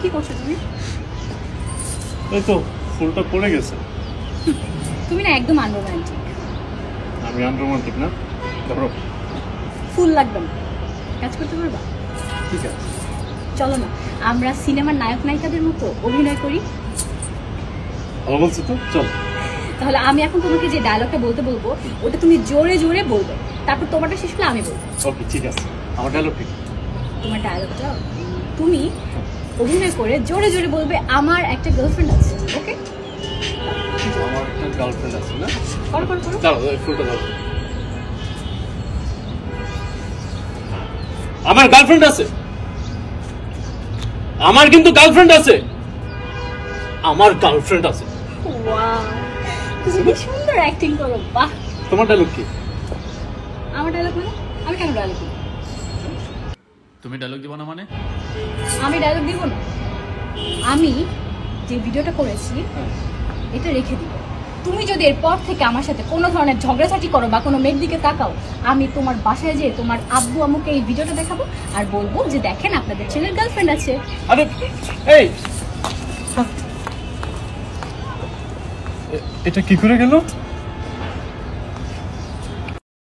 কি করছো তুমি? এই তো ফুলটা পড়ে গেছে। তুমি না একদম আনরোমান্টিক। আমি আনরোমান্টিক না? ধরো ফুল লাগবে না, কাজ করতে পারবা? ঠিক আছে, চলো না আমরা সিনেমার নায়ক নায়িকাদের মতো অভিনয় করি। ভালো বলছো তো, চল। তাহলে আমি এখন তোমাকে যে ডায়লগটা বলতে বলবো ওটা তুমি জোরে জোরে বলবে, তারপর তোমারটা শেষ হলে আমি বলবো। ওকে ঠিক আছে। আমার ডায়লগ কি? তোমার ডায়লগটা তুমি অভিনয় করে জোরে জোরে বলবে আমার একটা গার্লফ্রেন্ড আছে। ওকে? আমার একটা গার্লফ্রেন্ড আছে না? করো করো করো। দাঁড়াও, এই ফুলটা দাও। আমার গার্লফ্রেন্ড আছে, আমার কিন্তু গার্লফ্রেন্ড আছে, আমার গার্লফ্রেন্ড আছে। ওয়াও, তুমি কি সুন্দর অ্যাক্টিং করো, বাহ। তোমার ডায়লগ কি? আমার ডায়লগ মানে? আমি কেন ডায়লগ দিব? তুমি ডায়লগ দিবা না মানে? আমি ডায়লগ দিব না, আমি যে ভিডিওটা করেছি এটা রেখে দিব। তুমি যদি এরপর থেকে আমার সাথে কোনো ধরনের ঝগড়াঝাটি করো বা কোনো মেয়ের দিকে তাকাও, আমি তোমার বাসায় যেয়ে তোমার আব্বু আম্মুকে এই ভিডিওটা দেখাবো আর বলবো যে দেখেন আপনাদের ছেলের গার্লফ্রেন্ড আছে। আরে এই, এটা কি করে গেল?